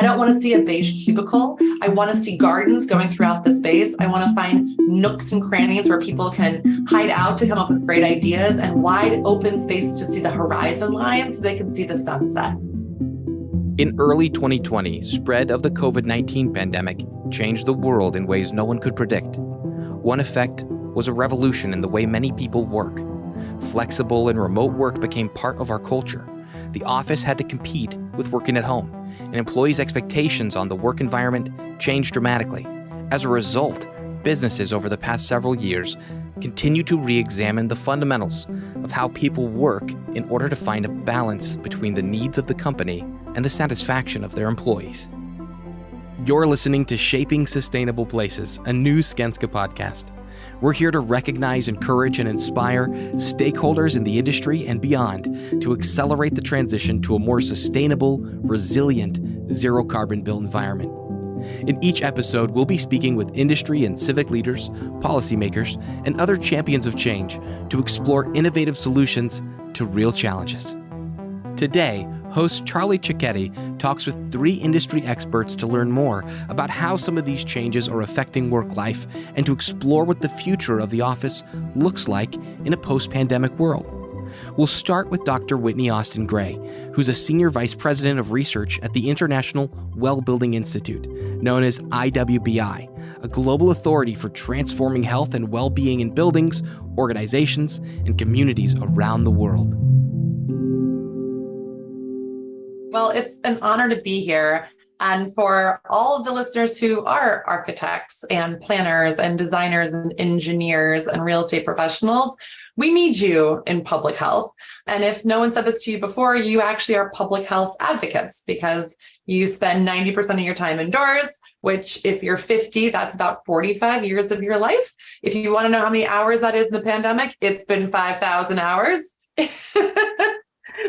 I don't want to see a beige cubicle. I want to see gardens going throughout the space. I want to find nooks and crannies where people can hide out to come up with great ideas, and wide open spaces to see the horizon line so they can see the sunset. In early 2020, spread of the COVID-19 pandemic changed the world in ways no one could predict. One effect was a revolution in the way many people work. Flexible and remote work became part of our culture. The office had to compete with working at home, and employees' expectations on the work environment changed dramatically. As a result, businesses over the past several years continue to re-examine the fundamentals of how people work in order to find a balance between the needs of the company and the satisfaction of their employees. You're listening to Shaping Sustainable Places, a new Skanska podcast. We're here to recognize, encourage, and inspire stakeholders in the industry and beyond to accelerate the transition to a more sustainable, resilient, zero-carbon built environment. In each episode, we'll be speaking with industry and civic leaders, policymakers, and other champions of change to explore innovative solutions to real challenges. Today, host Charlie Cicchetti talks with 3 industry experts to learn more about how some of these changes are affecting work life and to explore what the future of the office looks like in a post-pandemic world. We'll start with Dr. Whitney Austin Gray, who's a Senior Vice President of Research at the International Well Building Institute, known as IWBI, a global authority for transforming health and well-being in buildings, organizations, and communities around the world. Well, it's an honor to be here. And for all of the listeners who are architects and planners and designers and engineers and real estate professionals, we need you in public health. And if no one said this to you before, you actually are public health advocates because you spend 90% of your time indoors, which if you're 50, that's about 45 years of your life. If you want to know how many hours that is in the pandemic, it's been 5,000 hours.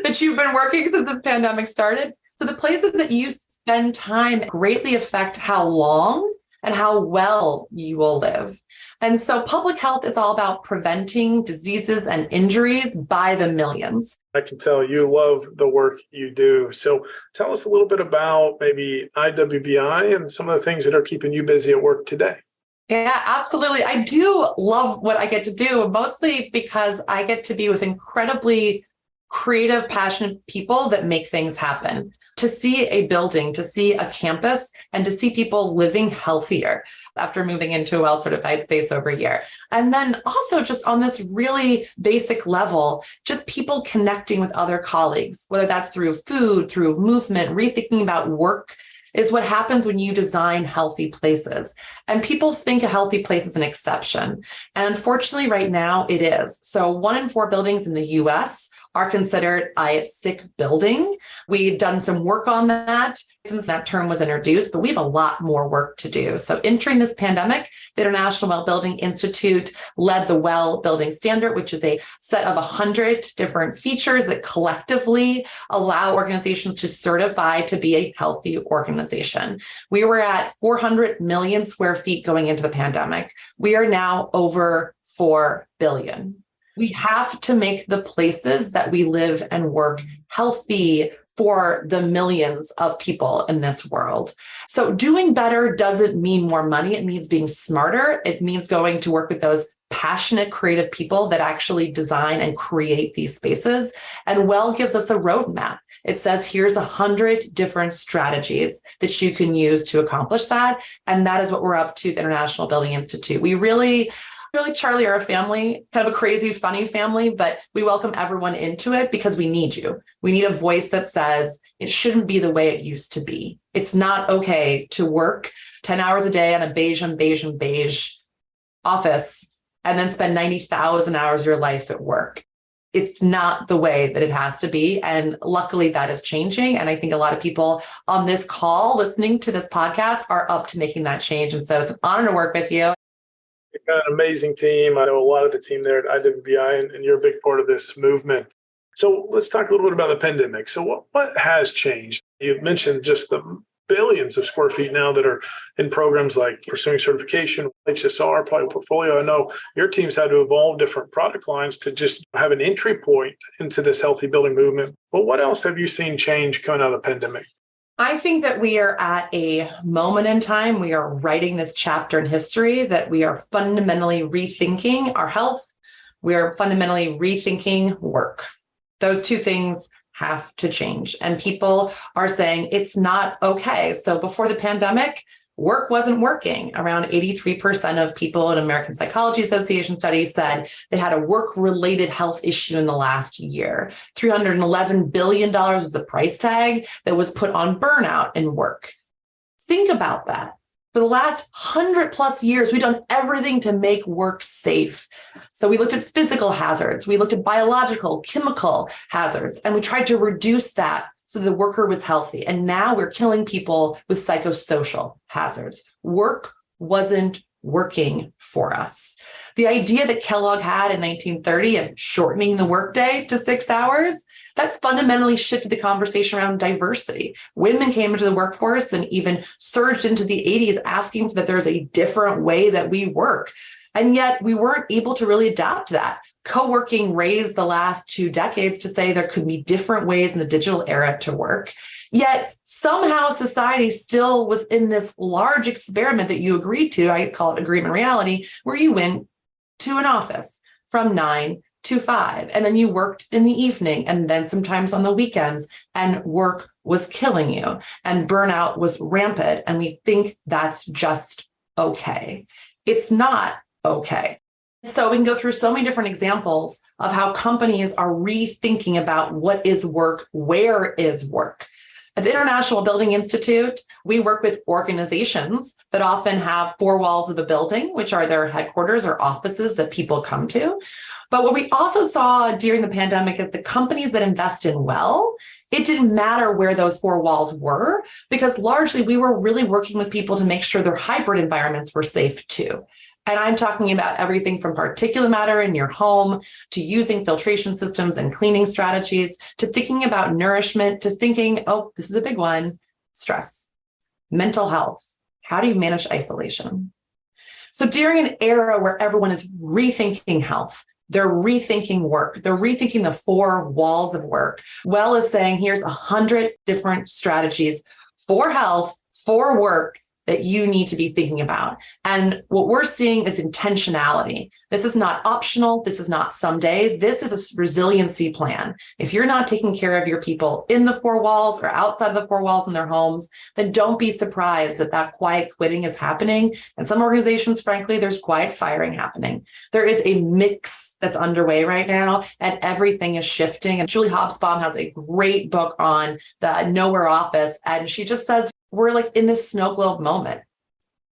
That you've been working since the pandemic started. So the places that you spend time greatly affect how long and how well you will live. And so public health is all about preventing diseases and injuries by the millions. I can tell you love the work you do. So tell us a little bit about maybe IWBI and some of the things that are keeping you busy at work today. Yeah, absolutely. I do love what I get to do, mostly because I get to be with incredibly creative, passionate people that make things happen. To see a building, to see a campus, and to see people living healthier after moving into a well-certified space over a year. And then also just on this really basic level, just people connecting with other colleagues, whether that's through food, through movement, rethinking about work, is what happens when you design healthy places. And people think a healthy place is an exception. And unfortunately, right now it is. So 1 in 4 buildings in the US are considered a sick building. We've done some work on that since that term was introduced, but we have a lot more work to do. So entering this pandemic, the International Well Building Institute led the Well Building Standard, which is a set of 100 different features that collectively allow organizations to certify to be a healthy organization. We were at 400 million square feet going into the pandemic. We are now over 4 billion. We have to make the places that we live and work healthy for the millions of people in this world. So doing better doesn't mean more money. It means being smarter. It means going to work with those passionate, creative people that actually design and create these spaces. And Well gives us a roadmap. It says, here's 100 different strategies that you can use to accomplish that. And that is what we're up to at the International Building Institute. We really, Charlie, are a family, kind of a crazy, funny family, but we welcome everyone into it because we need you. We need a voice that says it shouldn't be the way it used to be. It's not okay to work 10 hours a day on a beige office and then spend 90,000 hours of your life at work. It's not the way that it has to be. And luckily that is changing. And I think a lot of people on this call listening to this podcast are up to making that change. And so it's an honor to work with you. You've got an amazing team. I know a lot of the team there at IWBI, and you're a big part of this movement. So let's talk a little bit about the pandemic. So what has changed? You've mentioned just the billions of square feet now that are in programs like pursuing certification, HSR, probably portfolio. I know your team's had to evolve different product lines to just have an entry point into this healthy building movement. But what else have you seen change coming out of the pandemic? I think that we are at a moment in time. We are writing this chapter in history that we are fundamentally rethinking our health. We are fundamentally rethinking work. Those two things have to change. And people are saying it's not okay. So before the pandemic, work wasn't working. Around 83% of people in American Psychology Association studies said they had a work-related health issue in the last year. $311 billion was the price tag that was put on burnout in work. Think about that. For the last 100 plus years, we've done everything to make work safe. So we looked at physical hazards, we looked at biological, chemical hazards, and we tried to reduce that so the worker was healthy. And now we're killing people with psychosocial hazards. Work wasn't working for us. The idea that Kellogg had in 1930 of shortening the workday to 6 hours, that fundamentally shifted the conversation around diversity. Women came into the workforce and even surged into the 80s asking that there's a different way that we work. And yet we weren't able to really adapt to that. Co-working raised the last 2 decades to say there could be different ways in the digital era to work. Yet somehow society still was in this large experiment that you agreed to, I call it agreement reality, where you went to an office from 9 to 5, and then you worked in the evening and then sometimes on the weekends, and work was killing you and burnout was rampant. And we think that's just okay. It's not okay. So we can go through so many different examples of how companies are rethinking about what is work, where is work. At the International Building Institute, we work with organizations that often have 4 walls of a building, which are their headquarters or offices that people come to. But what we also saw during the pandemic is the companies that invest in well, it didn't matter where those 4 walls were, because largely we were really working with people to make sure their hybrid environments were safe too. And I'm talking about everything from particulate matter in your home to using filtration systems and cleaning strategies to thinking about nourishment to thinking, oh, this is a big one, stress, mental health. How do you manage isolation? So during an era where everyone is rethinking health, they're rethinking work, they're rethinking the 4 walls of work, well as saying, here's 100 different strategies for health, for work, that you need to be thinking about. And what we're seeing is intentionality. This is not optional. This is not someday. This is a resiliency plan. If you're not taking care of your people in the 4 walls or outside of the 4 walls in their homes, then don't be surprised that that quiet quitting is happening. And some organizations, frankly, there's quiet firing happening. There is a mix that's underway right now, and everything is shifting. And Julie Hobsbawm has a great book on the Nowhere Office, and she just says, we're like in this snow globe moment.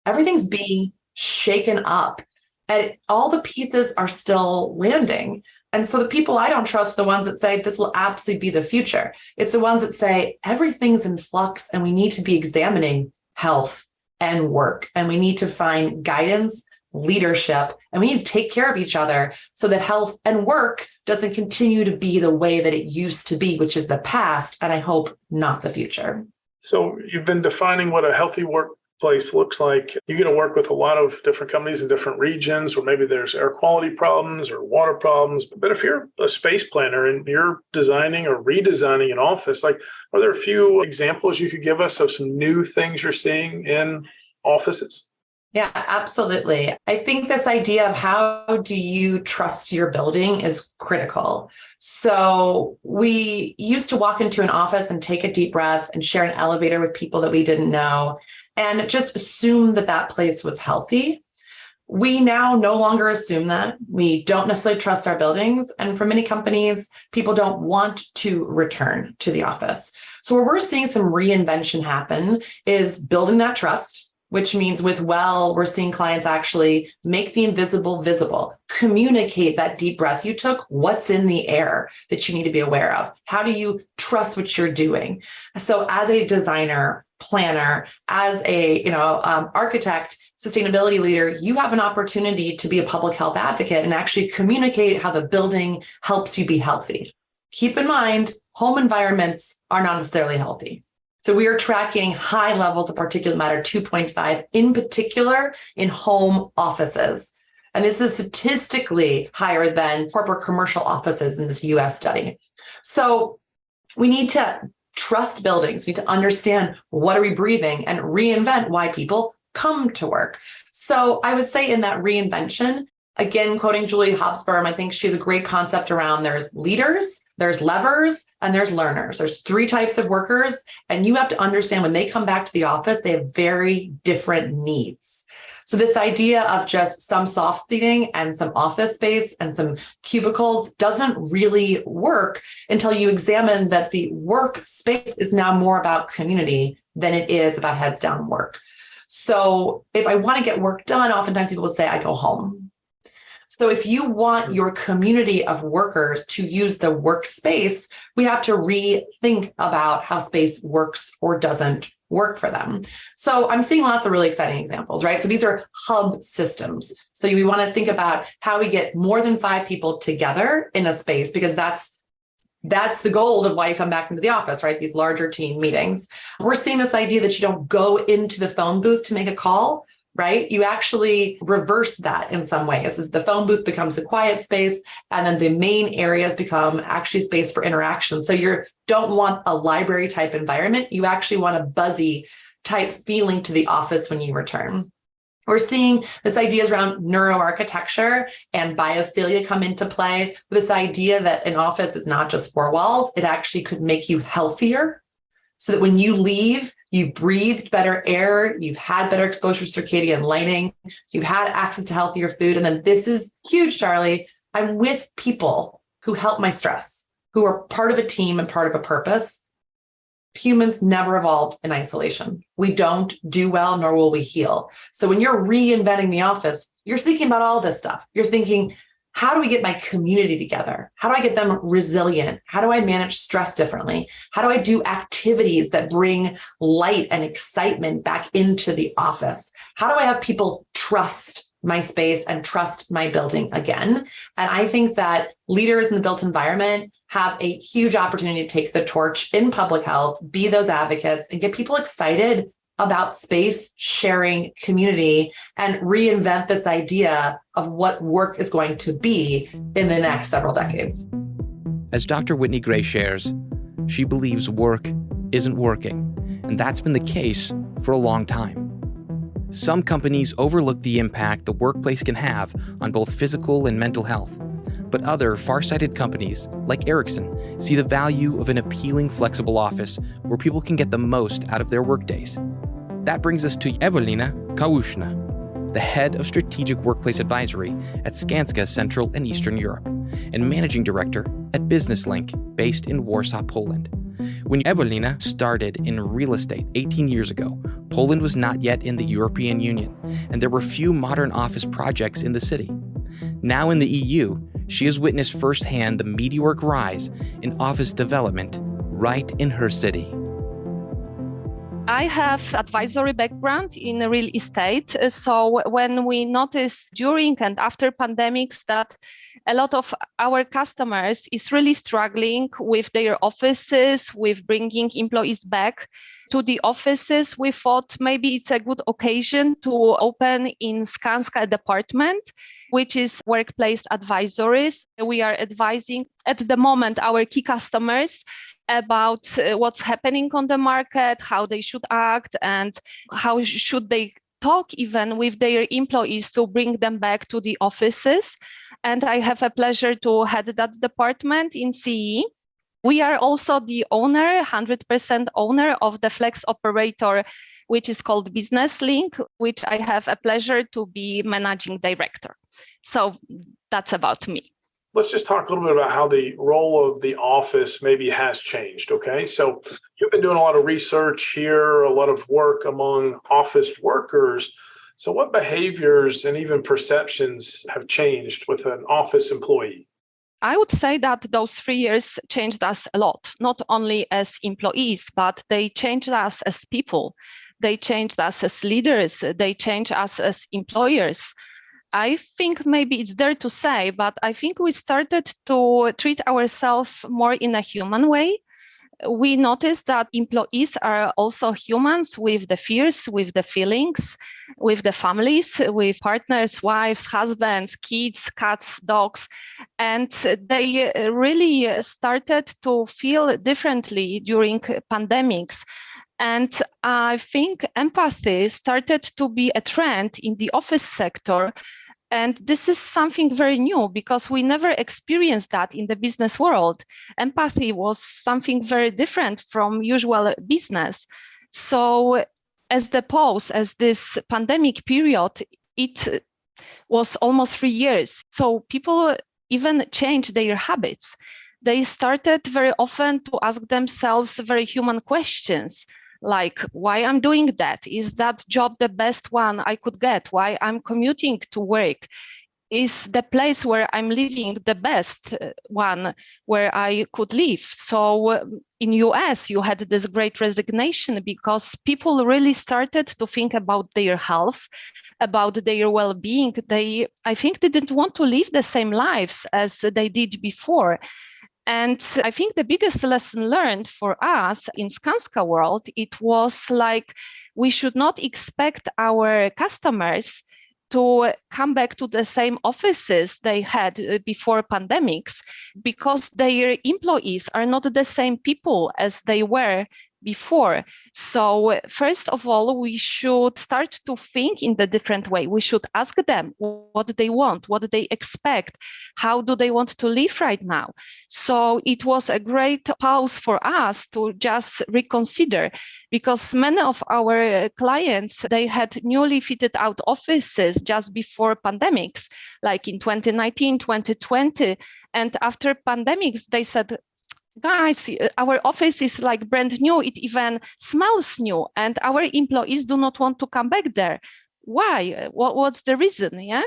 Everything's being shaken up and all the pieces are still landing. And so the people I don't trust, the ones that say this will absolutely be the future. It's the ones that say everything's in flux and we need to be examining health and work. And we need to find guidance, leadership, and we need to take care of each other so that health and work doesn't continue to be the way that it used to be, which is the past. And I hope not the future. So you've been defining what a healthy workplace looks like. You get to work with a lot of different companies in different regions where maybe there's air quality problems or water problems. But if you're a space planner and you're designing or redesigning an office, like, are there a few examples you could give us of some new things you're seeing in offices? Yeah, absolutely. I think this idea of how do you trust your building is critical. So we used to walk into an office and take a deep breath and share an elevator with people that we didn't know and just assume that that place was healthy. We now no longer assume that. We don't necessarily trust our buildings. And for many companies, people don't want to return to the office. So where we're seeing some reinvention happen is building that trust, which means with well, we're seeing clients actually make the invisible visible, communicate that deep breath you took, what's in the air that you need to be aware of. How do you trust what you're doing? So as a designer, planner, as a architect, sustainability leader, you have an opportunity to be a public health advocate and actually communicate how the building helps you be healthy. Keep in mind, home environments are not necessarily healthy. So we are tracking high levels of particulate matter 2.5, in particular in home offices. And this is statistically higher than corporate commercial offices in this US study. So we need to trust buildings. We need to understand what are we breathing and reinvent why people come to work. So I would say in that reinvention, again, quoting Julie Hobsbawm, I think she has a great concept around there's leaders, there's levers, and there's learners. There's 3 types of workers. And you have to understand when they come back to the office, they have very different needs. So this idea of just some soft seating and some office space and some cubicles doesn't really work until you examine that the workspace is now more about community than it is about heads down work. So if I want to get work done, oftentimes people would say, I go home. So if you want your community of workers to use the workspace, we have to rethink about how space works or doesn't work for them. So I'm seeing lots of really exciting examples, right? So these are hub systems. So we want to think about how we get more than 5 people together in a space, because that's the goal of why you come back into the office, right? These larger team meetings. We're seeing this idea that you don't go into the phone booth to make a call, right? You actually reverse that in some ways, as the phone booth becomes the quiet space, and then the main areas become actually space for interaction. So you don't want a library type environment. You actually want a buzzy type feeling to the office when you return. We're seeing this ideas around neuroarchitecture and biophilia come into play. This idea that an office is not just 4 walls, it actually could make you healthier, so that when you leave, you've breathed better air, you've had better exposure to circadian lighting, you've had access to healthier food. And then this is huge, Charlie. I'm with people who help my stress, who are part of a team and part of a purpose. Humans never evolved in isolation. We don't do well, nor will we heal. So when you're reinventing the office, you're thinking about all this stuff. You're thinking, how do we get my community together? How do I get them resilient? How do I manage stress differently? How do I do activities that bring light and excitement back into the office? How do I have people trust my space and trust my building again? And I think that leaders in the built environment have a huge opportunity to take the torch in public health, be those advocates, and get people excited about space sharing community and reinvent this idea of what work is going to be in the next several decades. As Dr. Whitney Gray shares, she believes work isn't working, and that's been the case for a long time. Some companies overlook the impact the workplace can have on both physical and mental health, but other far-sighted companies, like Ericsson, see the value of an appealing, flexible office where people can get the most out of their workdays. That brings us to Ewelina Kałużna, the head of Strategic Workplace Advisory at Skanska Central and Eastern Europe, and managing director at Business Link, based in Warsaw, Poland. When Ewelina started in real estate 18 years ago, Poland was not yet in the European Union, and there were few modern office projects in the city. Now in the EU, she has witnessed firsthand the meteoric rise in office development right in her city. I have advisory background in real estate. So when we noticed during and after pandemics that a lot of our customers is really struggling with their offices, with bringing employees back to the offices, we thought maybe it's a good occasion to open in Skanska a department, which is workplace advisories. We are advising at the moment our key customers about what's happening on the market, how they should act, and how should they talk even with their employees to bring them back to the offices. And I have a pleasure to head that department in CE. We are also the owner, 100% owner of the Flex operator, which is called Business Link, which I have a pleasure to be managing director. So that's about me. Let's just talk a little bit about how the role of the office maybe has changed, okay? So you've been doing a lot of research here, a lot of work among office workers. So what behaviors and even perceptions have changed with an office employee? I would say that those 3 years changed us a lot, not only as employees, but they changed us as people. They changed us as leaders. They changed us as employers. I think maybe it's dare to say, but I think we started to treat ourselves more in a human way. we noticed that employees are also humans with the fears, with the feelings, with the families, with partners, wives, husbands, kids, cats, dogs. And they really started to feel differently during pandemics. And I think empathy started to be a trend in the office sector. And this is something very new because we never experienced that in the business world. Empathy was something very different from usual business. So as this pandemic period, it was almost 3 years. So people even changed their habits. They started very often to ask themselves very human questions like why I'm doing that? Is that job the best one I could get? Why I'm commuting to work? Is the place where I'm living the best one where I could live? So in US, you had this great resignation because people really started to think about their health, about their well-being. I think they didn't want to live the same lives as they did before. And I think the biggest lesson learned for us in Skanska world, it was like we should not expect our customers to come back to the same offices they had before pandemics because their employees are not the same people as they were before. So first of all, we should start to think in the different way. We should ask them what they want, what they expect, how do they want to live right now. So it was a great pause for us to just reconsider because many of our clients, they had newly fitted out offices just before pandemics, like in 2019, 2020. And after pandemics, they said, guys, our office is like brand new. It even smells new. And our employees do not want to come back there. Why? What's the reason? Yeah.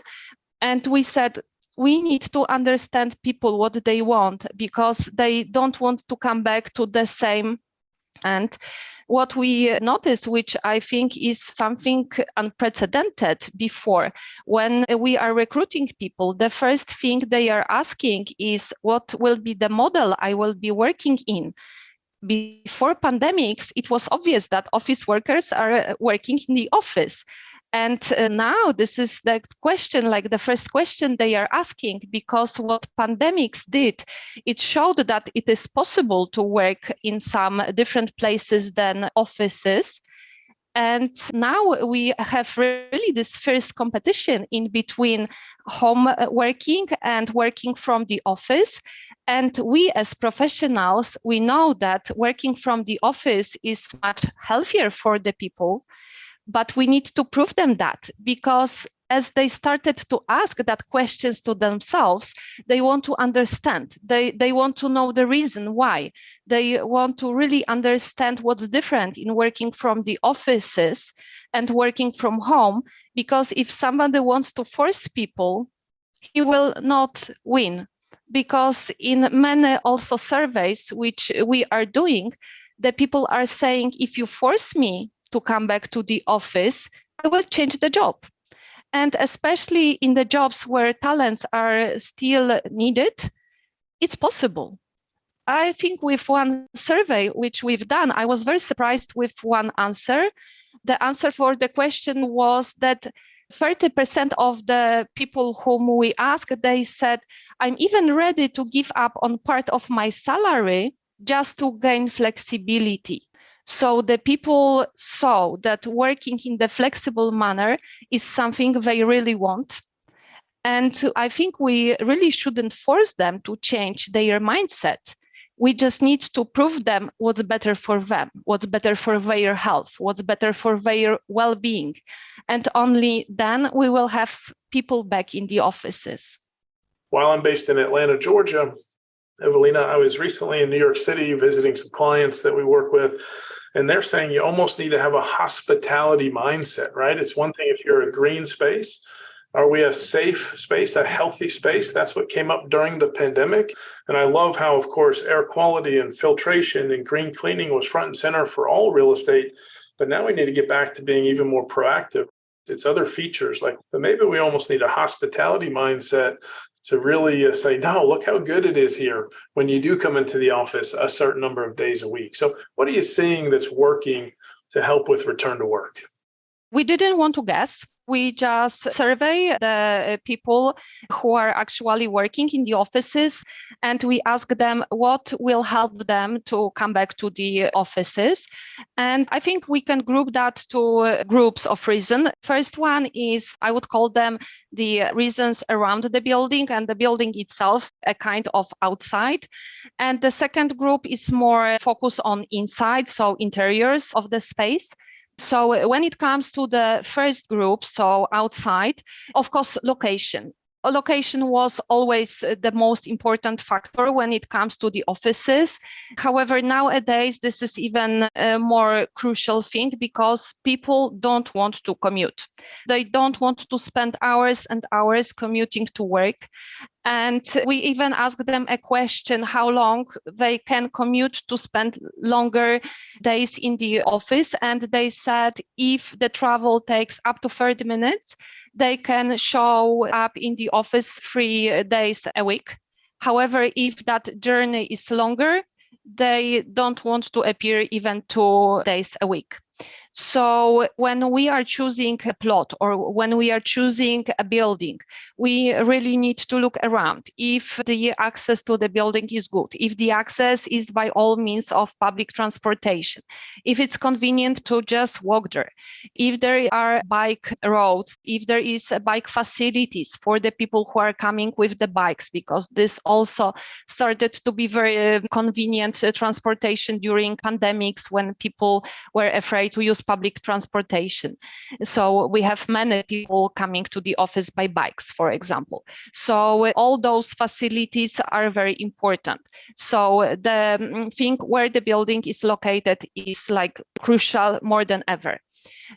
And we said, we need to understand people, what they want, because they don't want to come back to the same. And what we noticed, which I think is something unprecedented before, when we are recruiting people, the first thing they are asking is what will be the model I will be working in. Before pandemics, it was obvious that office workers are working in the office. And now this is the question, like the first question they are asking, because what pandemics did, it showed that it is possible to work in some different places than offices. And now we have really this first competition in between home working and working from the office. And we as professionals, we know that working from the office is much healthier for the people. But we need to prove them that, because as they started to ask that questions to themselves, they want to understand. They want to know the reason why. They want to really understand what's different in working from the offices and working from home, because if somebody wants to force people, he will not win. Because in many also surveys which we are doing, the people are saying, if you force me to come back to the office, I will change the job. And especially in the jobs where talents are still needed, it's possible. I think with one survey which we've done, I was very surprised with one answer. The answer for the question was that 30% of the people whom we asked, they said, I'm even ready to give up on part of my salary just to gain flexibility. So the people saw that working in the flexible manner is something they really want. And I think we really shouldn't force them to change their mindset. We just need to prove them what's better for them, what's better for their health, what's better for their well-being. And only then we will have people back in the offices. While I'm based in Atlanta, Georgia, Ewelina, I was recently in New York City visiting some clients that we work with, and they're saying you almost need to have a hospitality mindset, right? It's one thing if you're a green space. Are we a safe space, a healthy space? That's what came up during the pandemic. And I love how, of course, air quality and filtration and green cleaning was front and center for all real estate. But now we need to get back to being even more proactive. It's other features like, but maybe we almost need a hospitality mindset to really say, no, look how good it is here when you do come into the office a certain number of days a week. So what are you seeing that's working to help with return to work? We didn't want to guess. We just survey the people who are actually working in the offices, and we ask them what will help them to come back to the offices. And I think we can group that to groups of reasons. First one is, I would call them the reasons around the building and the building itself, a kind of outside. And the second group is more focused on inside, so interiors of the space. So when it comes to the first group, so outside, of course, location. Location was always the most important factor when it comes to the offices. However, nowadays, this is even a more crucial thing because people don't want to commute. They don't want to spend hours and hours commuting to work. And we even asked them a question, how long they can commute to spend longer days in the office. And they said if the travel takes up to 30 minutes, they can show up in the office 3 days a week. However, if that journey is longer, they don't want to appear even 2 days a week. So when we are choosing a plot or when we are choosing a building, we really need to look around if the access to the building is good, if the access is by all means of public transportation, if it's convenient to just walk there, if there are bike roads, if there is bike facilities for the people who are coming with the bikes, because this also started to be very convenient transportation during pandemics when people were afraid to use public transportation. So we have many people coming to the office by bikes, for example. So all those facilities are very important. So the thing where the building is located is like crucial more than ever.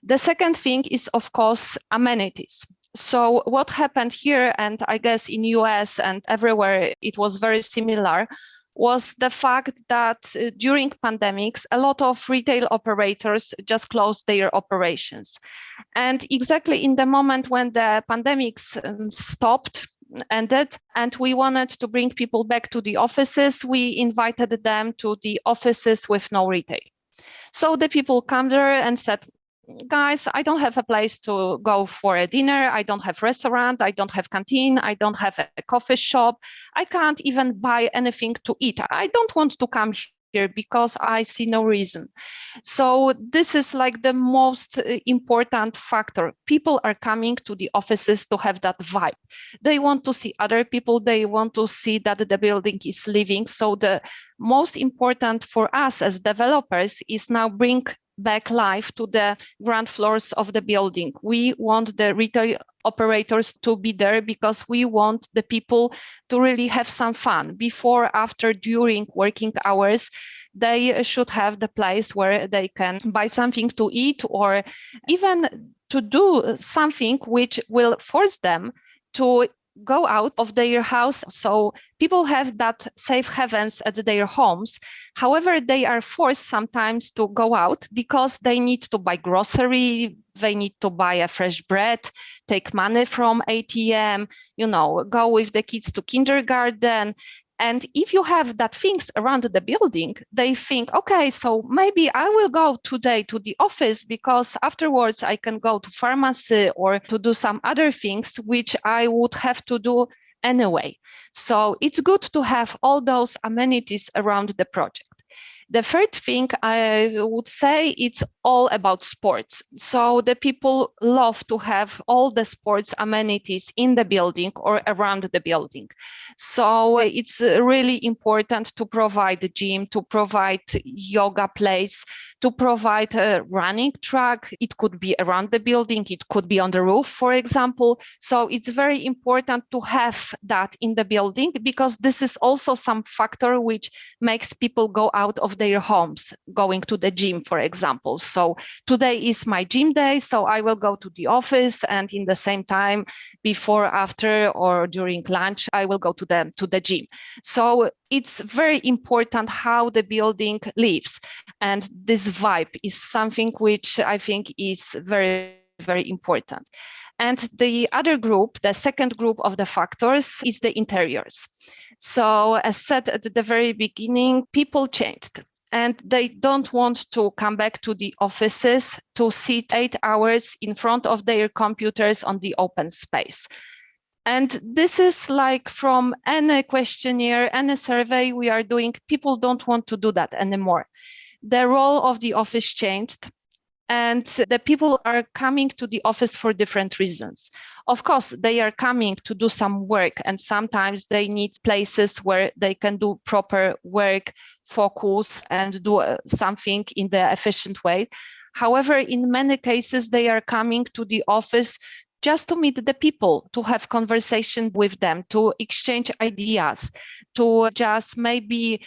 The second thing is, of course, amenities. So what happened here, and I guess in US and everywhere it was very similar, was the fact that during pandemics, a lot of retail operators just closed their operations. And exactly in the moment when the pandemics ended, and we wanted to bring people back to the offices, we invited them to the offices with no retail. So the people come there and said, guys, I don't have a place to go for a dinner. I don't have restaurant. I don't have canteen. I don't have a coffee shop. I can't even buy anything to eat. I don't want to come here because I see no reason. So this is like the most important factor. People are coming to the offices to have that vibe. They want to see other people. They want to see that the building is living. So the most important for us as developers is now bring back life to the ground floors of the building. We want the retail operators to be there because we want the people to really have some fun before, after, during working hours. They should have the place where they can buy something to eat or even to do something which will force them to go out of their house. So people have that safe havens at their homes. However, they are forced sometimes to go out because they need to buy grocery, they need to buy a fresh bread, take money from ATM, go with the kids to kindergarten. And if you have that things around the building, they think, okay, so maybe I will go today to the office because afterwards I can go to pharmacy or to do some other things which I would have to do anyway. So it's good to have all those amenities around the project. The third thing I would say, it's all about sports. So the people love to have all the sports amenities in the building or around the building. So it's really important to provide a gym, to provide yoga place, to provide a running track. It could be around the building, it could be on the roof, for example. So it's very important to have that in the building because this is also some factor which makes people go out of their homes, going to the gym, for example. So today is my gym day, so I will go to the office, and in the same time, before, after, or during lunch, I will go to the gym. So it's very important how the building lives, and this vibe is something which I think is very, very important. And the other group, the second group of the factors, is the interiors. So as said at the very beginning, people changed. And they don't want to come back to the offices to sit 8 hours in front of their computers on the open space. And this is like from any questionnaire, any survey we are doing, people don't want to do that anymore. The role of the office changed. And the people are coming to the office for different reasons. Of course, they are coming to do some work, and sometimes they need places where they can do proper work, focus, and do something in the efficient way. However, in many cases, they are coming to the office just to meet the people, to have conversation with them, to exchange ideas, to just maybe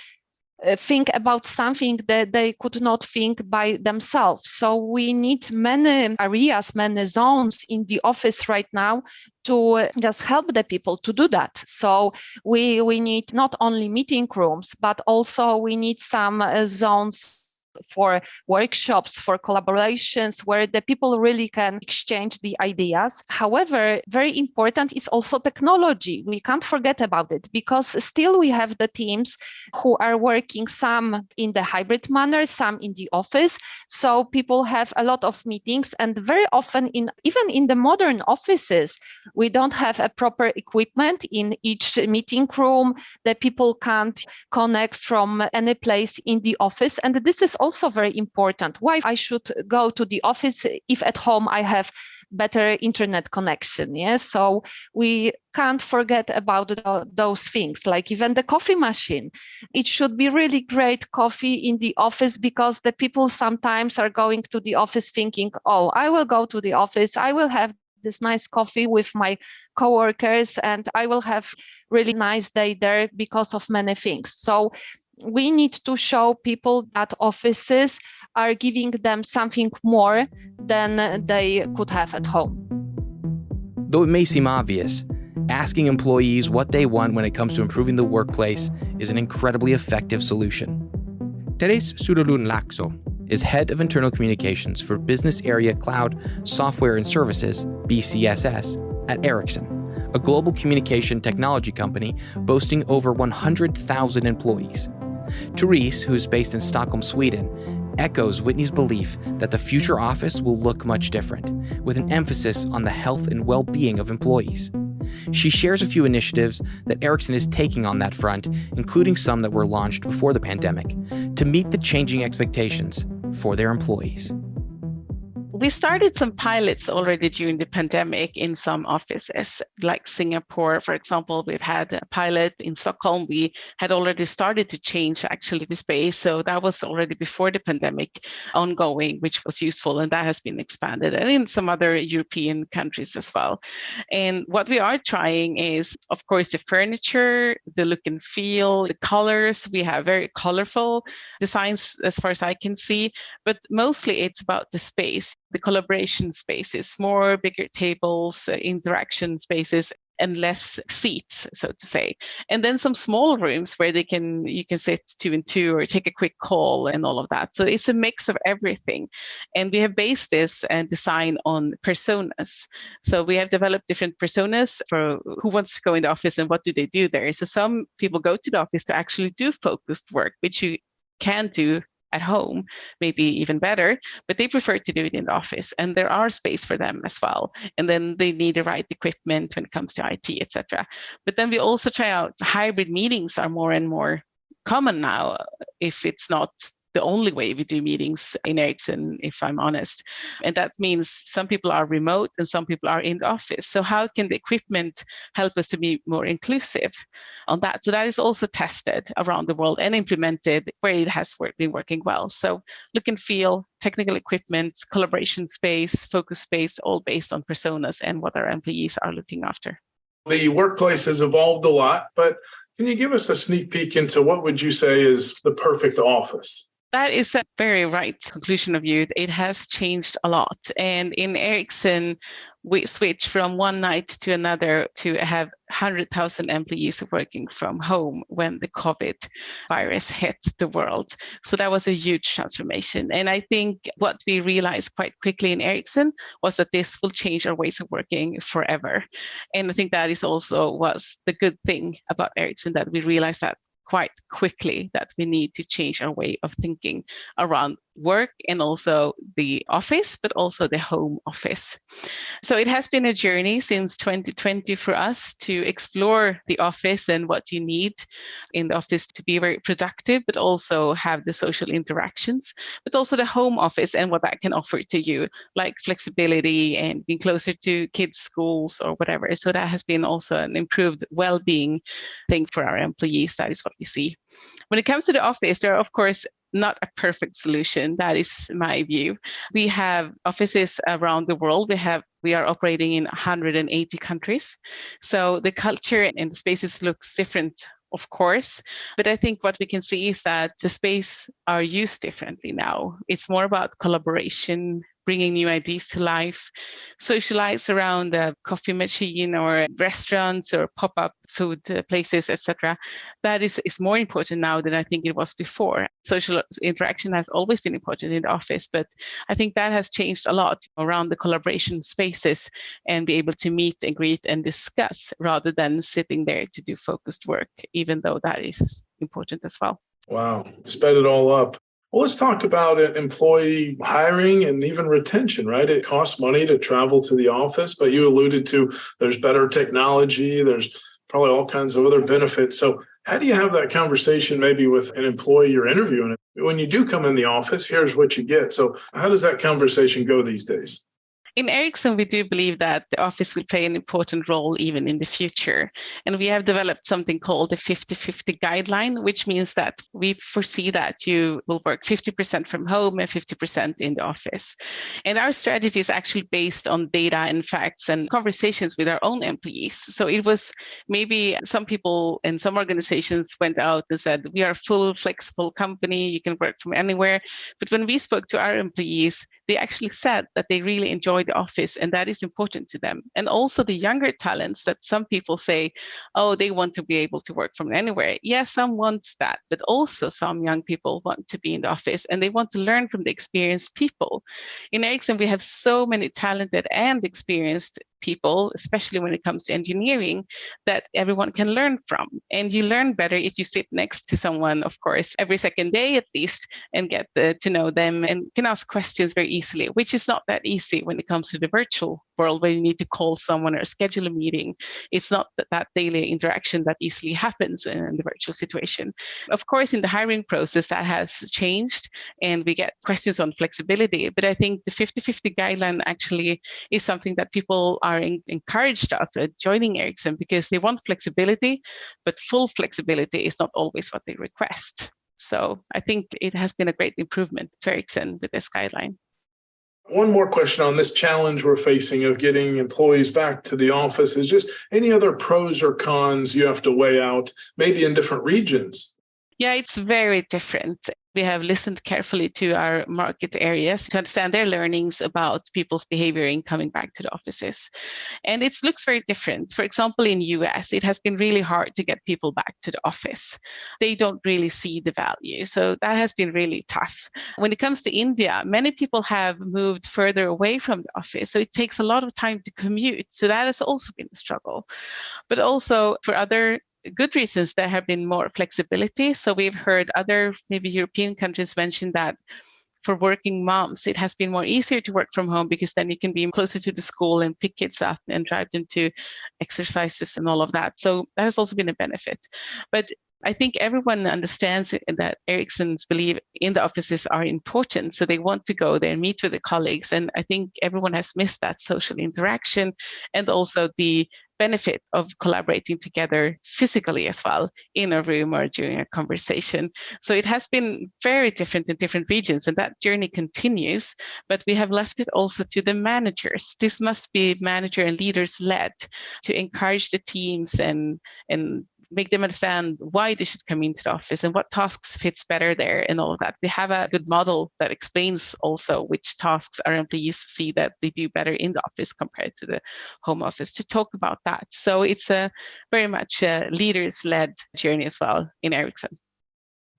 think about something that they could not think by themselves. So we need many areas, many zones in the office right now to just help the people to do that. So we need not only meeting rooms, but also we need some zones for workshops, for collaborations, where the people really can exchange the ideas. However, very important is also technology. We can't forget about it, because still we have the teams who are working, some in the hybrid manner, some in the office. So people have a lot of meetings, and very often even in the modern offices, we don't have a proper equipment in each meeting room. The people can't connect from any place in the office. And this is also very important. Why I should go to the office if at home I have better internet connection? Yes, so we can't forget about those things, like even the coffee machine. It should be really great coffee in the office, because the people sometimes are going to the office thinking, oh, I will go to the office, I will have this nice coffee with my coworkers, and I will have really nice day there because of many things. So we need to show people that offices are giving them something more than they could have at home. Though it may seem obvious, asking employees what they want when it comes to improving the workplace is an incredibly effective solution. Teres Surulun-Laxo is Head of Internal Communications for Business Area Cloud Software and Services, BCSS, at Ericsson, a global communication technology company boasting over 100,000 employees. Therese, who's based in Stockholm, Sweden, echoes Whitney's belief that the future office will look much different, with an emphasis on the health and well-being of employees. She shares a few initiatives that Ericsson is taking on that front, including some that were launched before the pandemic, to meet the changing expectations for their employees. We started some pilots already during the pandemic in some offices, like Singapore, for example. We've had a pilot in Stockholm. We had already started to change actually the space. So that was already before the pandemic ongoing, which was useful. And that has been expanded, and in some other European countries as well. And what we are trying is, of course, the furniture, the look and feel, the colors. We have very colorful designs as far as I can see, but mostly it's about the space. The collaboration spaces, more bigger tables, interaction spaces, and less seats, so to say. And then some small rooms where you can sit 2 and 2 or take a quick call and all of that. So it's a mix of everything. And we have based this and design on personas. So we have developed different personas for who wants to go in the office and what do they do there. So some people go to the office to actually do focused work, which you can do at home, maybe even better, but they prefer to do it in the office, and there are space for them as well. And then they need the right equipment when it comes to IT, etc. But then we also try out hybrid meetings are more and more common now, if it's not the only way we do meetings in Ericsson, if I'm honest. And that means some people are remote and some people are in the office. So how can the equipment help us to be more inclusive on that? So that is also tested around the world and implemented where it has been working well. So look and feel, technical equipment, collaboration space, focus space, all based on personas and what our employees are looking after. The workplace has evolved a lot, but can you give us a sneak peek into what would you say is the perfect office? That is a very right conclusion of you. It has changed a lot. And in Ericsson, we switched from one night to another to have 100,000 employees working from home when the COVID virus hit the world. So that was a huge transformation. And I think what we realized quite quickly in Ericsson was that this will change our ways of working forever. And I think that is also was the good thing about Ericsson, that we realized that quite quickly that we need to change our way of thinking around work and also the office, but also the home office. So it has been a journey since 2020 for us to explore the office and what you need in the office to be very productive, but also have the social interactions, but also the home office and what that can offer to you, like flexibility and being closer to kids' schools or whatever. So that has been also an improved well-being thing for our employees. That is what we see. When it comes to the office, there are, of course, not a perfect solution. That is my view. We have offices around the world. We are operating in 180 countries. So the culture and the spaces looks different, of course. But I think what we can see is that the space are used differently now. It's more about collaboration, bringing new ideas to life, socialize around a coffee machine or restaurants or pop-up food places, etc. That is more important now than I think it was before. Social interaction has always been important in the office, but I think that has changed a lot around the collaboration spaces and be able to meet and greet and discuss rather than sitting there to do focused work, even though that is important as well. Wow, sped it all up. Well, let's talk about employee hiring and even retention, right? It costs money to travel to the office, but you alluded to there's better technology, there's probably all kinds of other benefits. So how do you have that conversation maybe with an employee you're interviewing? When you do come in the office, here's what you get. So how does that conversation go these days? In Ericsson, we do believe that the office will play an important role even in the future. And we have developed something called the 50-50 guideline, which means that we foresee that you will work 50% from home and 50% in the office. And our strategy is actually based on data and facts and conversations with our own employees. So it was maybe some people and some organizations went out and said, we are a full flexible company, you can work from anywhere. But when we spoke to our employees, they actually said that they really enjoy the office and that is important to them. And also the younger talents that some people say, oh, they want to be able to work from anywhere. Yes, some want that, but also some young people want to be in the office and they want to learn from the experienced people. In Ericsson, we have so many talented and experienced people, especially when it comes to engineering, that everyone can learn from. And you learn better if you sit next to someone, of course, every second day at least, and get to know them and can ask questions very easily, which is not that easy when it comes to the virtual world where you need to call someone or schedule a meeting. It's not that daily interaction that easily happens in the virtual situation. Of course, in the hiring process, that has changed and we get questions on flexibility. But I think the 50-50 guideline actually is something that people are encouraged after joining Ericsson because they want flexibility, but full flexibility is not always what they request. So I think it has been a great improvement to Ericsson with this guideline. One more question on this challenge we're facing of getting employees back to the office is just any other pros or cons you have to weigh out, maybe in different regions? Yeah, it's very different. We have listened carefully to our market areas to understand their learnings about people's behavior in coming back to the offices. And it looks very different. For example, in US, it has been really hard to get people back to the office. They don't really see the value. So that has been really tough. When it comes to India, many people have moved further away from the office. So it takes a lot of time to commute. So that has also been a struggle. But also for other good reasons, there have been more flexibility. So we've heard other maybe European countries mention that for working moms, it has been more easier to work from home because then you can be closer to the school and pick kids up and drive them to exercises and all of that. So that has also been a benefit. But I think everyone understands that Ericsson's belief in the offices are important. So they want to go there and meet with their colleagues. And I think everyone has missed that social interaction and also the benefit of collaborating together physically as well in a room or during a conversation. So it has been very different in different regions and that journey continues, but we have left it also to the managers. This must be manager and leaders led to encourage the teams and make them understand why they should come into the office and what tasks fits better there and all of that. We have a good model that explains also which tasks our employees see that they do better in the office compared to the home office, to talk about that. So it's a very much a leaders-led journey as well in Ericsson.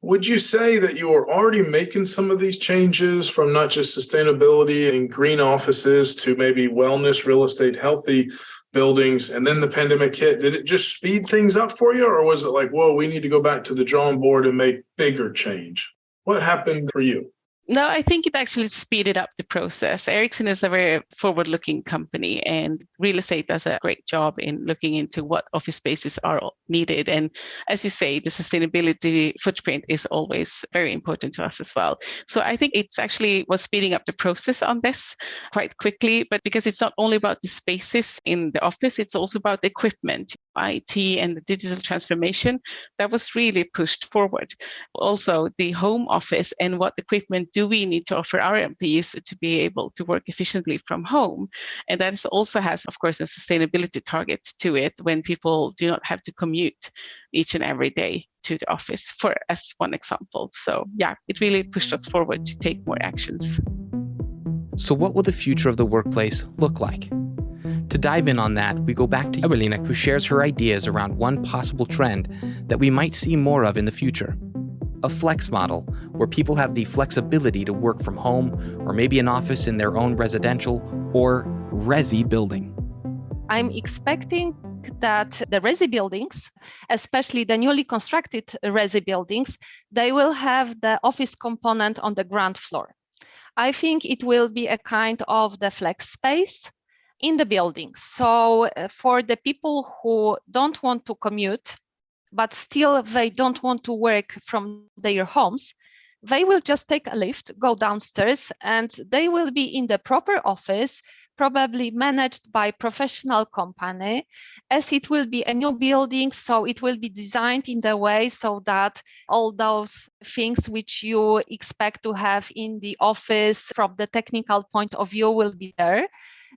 Would you say that you are already making some of these changes from not just sustainability and green offices to maybe wellness, real estate, healthy buildings, and then the pandemic hit? Did it just speed things up for you, or was it like, whoa, we need to go back to the drawing board and make bigger change? What happened for you? No, I think it actually speeded up the process. Ericsson is a very forward-looking company, and real estate does a great job in looking into what office spaces are needed. And as you say, the sustainability footprint is always very important to us as well. So I think it's actually was speeding up the process on this quite quickly, but because it's not only about the spaces in the office, it's also about the equipment, IT and the digital transformation that was really pushed forward. Also, the home office and what equipment do we need to offer our employees to be able to work efficiently from home? And that also has, of course, a sustainability target to it when people do not have to commute each and every day to the office, for as one example. So yeah, it really pushed us forward to take more actions. So what will the future of the workplace look like? To dive in on that, we go back to Ewelina, who shares her ideas around one possible trend that we might see more of in the future. A flex model, where people have the flexibility to work from home or maybe an office in their own residential or resi building. I'm expecting that the resi buildings, especially the newly constructed resi buildings, they will have the office component on the ground floor. I think it will be a kind of the flex space in the building. So for the people who don't want to commute, but still they don't want to work from their homes, they will just take a lift, go downstairs, and they will be in the proper office, probably managed by professional company, as it will be a new building. So it will be designed in the way so that all those things which you expect to have in the office from the technical point of view will be there.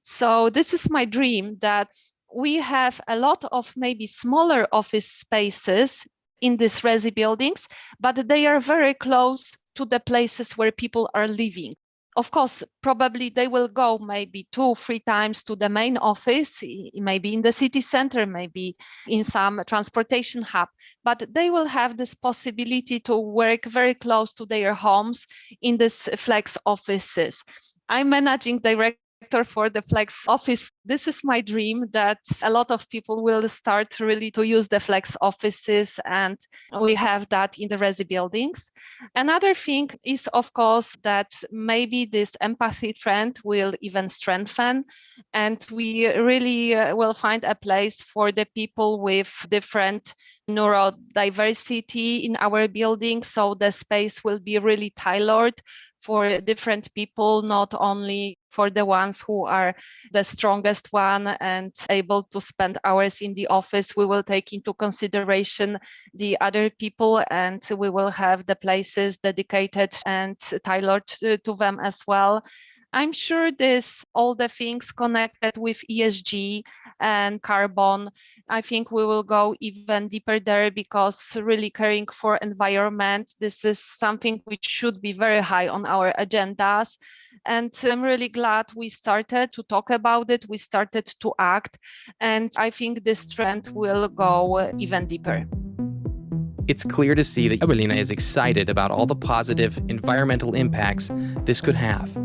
So this is my dream, that we have a lot of maybe smaller office spaces in these resi buildings, but they are very close to the places where people are living. Of course, probably they will go maybe 2-3 times to the main office, maybe in the city center, maybe in some transportation hub, but they will have this possibility to work very close to their homes in these flex offices. I'm managing director for the flex office. This is my dream, that a lot of people will start really to use the flex offices, and we have that in the resi buildings. Another thing is, of course, that maybe this empathy trend will even strengthen, and we really will find a place for the people with different neurodiversity in our building. So the space will be really tailored for different people, not only for the ones who are the strongest one and able to spend hours in the office. We will take into consideration the other people, and we will have the places dedicated and tailored to them as well. I'm sure all the things connected with ESG and carbon, I think we will go even deeper there, because really caring for environment, this is something which should be very high on our agendas. And I'm really glad we started to talk about it, we started to act, and I think this trend will go even deeper. It's clear to see that Ewelina is excited about all the positive environmental impacts this could have.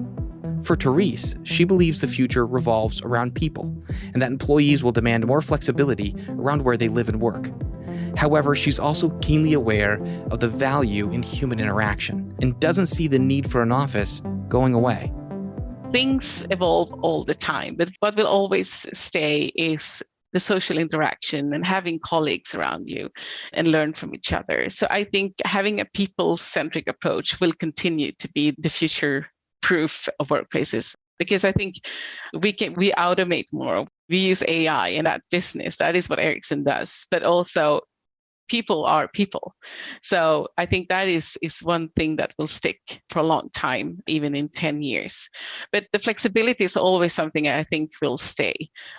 For Therese, she believes the future revolves around people, and that employees will demand more flexibility around where they live and work. However, she's also keenly aware of the value in human interaction and doesn't see the need for an office going away. Things evolve all the time, but what will always stay is the social interaction and having colleagues around you and learn from each other. So I think having a people-centric approach will continue to be the future proof of workplaces, because I think we automate more. We use AI in that business. That is what Ericsson does. But also people are people. So I think that is one thing that will stick for a long time, even in 10 years. But the flexibility is always something I think will stay.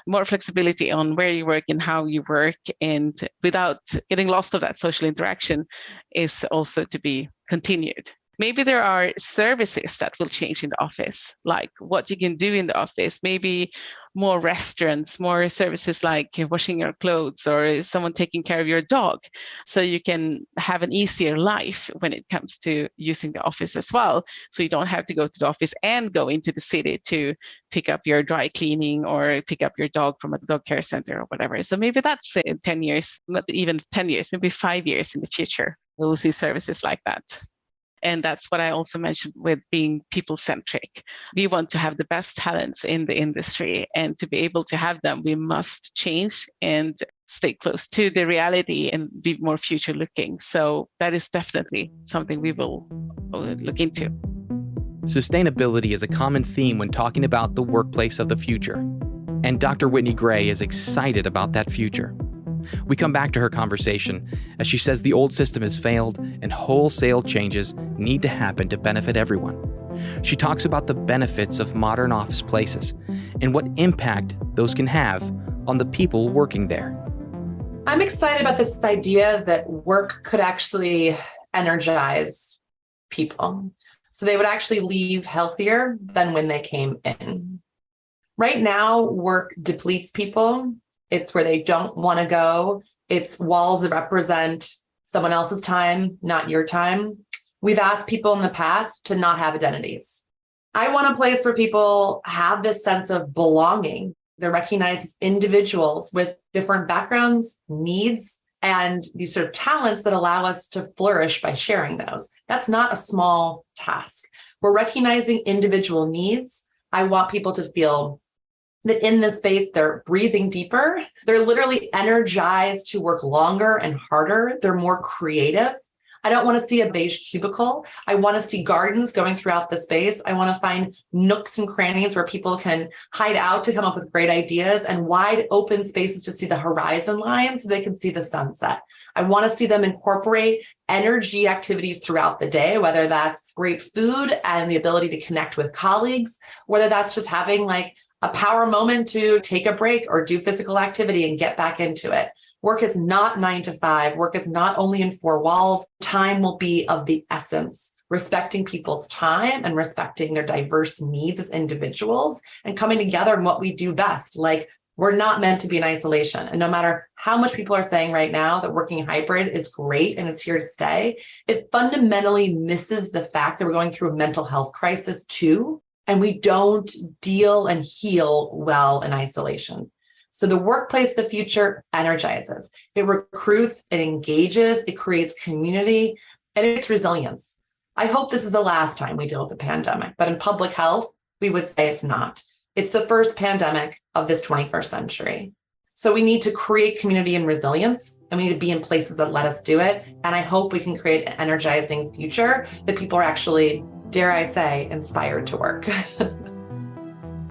More flexibility on where you work and how you work, and without getting lost of that social interaction, is also to be continued. Maybe there are services that will change in the office, like what you can do in the office, maybe more restaurants, more services like washing your clothes or someone taking care of your dog. So you can have an easier life when it comes to using the office as well. So you don't have to go to the office and go into the city to pick up your dry cleaning or pick up your dog from a dog care center or whatever. So maybe that's in 10 years, not even 10 years, maybe 5 years in the future, we'll see services like that. And that's what I also mentioned with being people-centric. We want to have the best talents in the industry, and to be able to have them, we must change and stay close to the reality and be more future-looking. So that is definitely something we will look into. Sustainability is a common theme when talking about the workplace of the future. And Dr. Whitney Gray is excited about that future. We come back to her conversation as she says the old system has failed and wholesale changes need to happen to benefit everyone. She talks about the benefits of modern office places and what impact those can have on the people working there. I'm excited about this idea that work could actually energize people, so they would actually leave healthier than when they came in. Right now, work depletes people. It's where they don't want to go. It's walls that represent someone else's time, not your time. We've asked people in the past to not have identities. I want a place where people have this sense of belonging. They're recognized as individuals with different backgrounds, needs, and these sort of talents that allow us to flourish by sharing those. That's not a small task. We're recognizing individual needs. I want people to feel that in this space, they're breathing deeper. They're literally energized to work longer and harder. They're more creative. I don't want to see a beige cubicle. I want to see gardens going throughout the space. I want to find nooks and crannies where people can hide out to come up with great ideas, and wide open spaces to see the horizon line so they can see the sunset. I want to see them incorporate energy activities throughout the day, whether that's great food and the ability to connect with colleagues, whether that's just having like a power moment to take a break or do physical activity and get back into it. Work is not 9 to 5. Work is not only in 4 walls. Time will be of the essence, respecting people's time and respecting their diverse needs as individuals and coming together in what we do best. Like, we're not meant to be in isolation. And no matter how much people are saying right now that working hybrid is great and it's here to stay, it fundamentally misses the fact that we're going through a mental health crisis too. And we don't deal and heal well in isolation. So the workplace of the future energizes. It recruits, it engages, it creates community, and it's resilience. I hope this is the last time we deal with a pandemic, but in public health, we would say it's not. It's the first pandemic of this 21st century. So we need to create community and resilience, and we need to be in places that let us do it. And I hope we can create an energizing future that people are actually, dare I say, inspired to work.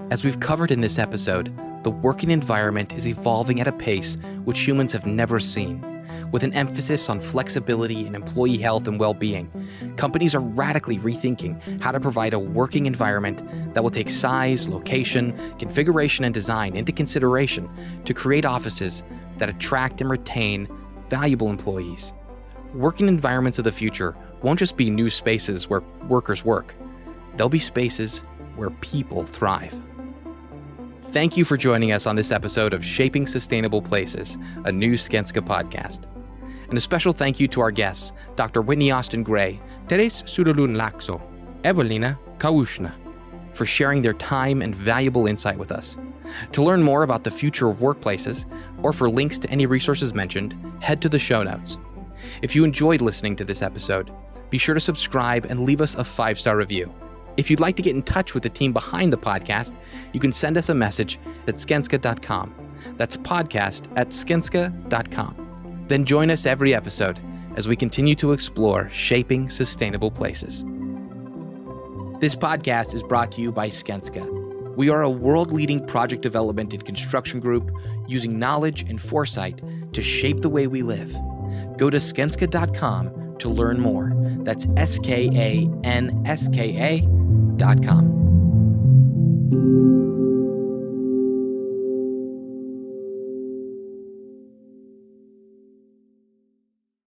As we've covered in this episode, the working environment is evolving at a pace which humans have never seen. With an emphasis on flexibility and employee health and well-being, companies are radically rethinking how to provide a working environment that will take size, location, configuration, and design into consideration to create offices that attract and retain valuable employees. Working environments of the future won't just be new spaces where workers work. They'll be spaces where people thrive. Thank you for joining us on this episode of Shaping Sustainable Places, a new Skanska podcast. And a special thank you to our guests, Dr. Whitney Austin Gray, Teres Surulun Lakso, Ewelina, Kałużna, for sharing their time and valuable insight with us. To learn more about the future of workplaces, or for links to any resources mentioned, head to the show notes. If you enjoyed listening to this episode, be sure to subscribe and leave us a 5-star review. If you'd like to get in touch with the team behind the podcast, you can send us a message at skanska.com. That's podcast@skanska.com. Then join us every episode as we continue to explore shaping sustainable places. This podcast is brought to you by Skanska. We are a world-leading project development and construction group using knowledge and foresight to shape the way we live Go to skanska.com to learn more. That's SKANSKA.com.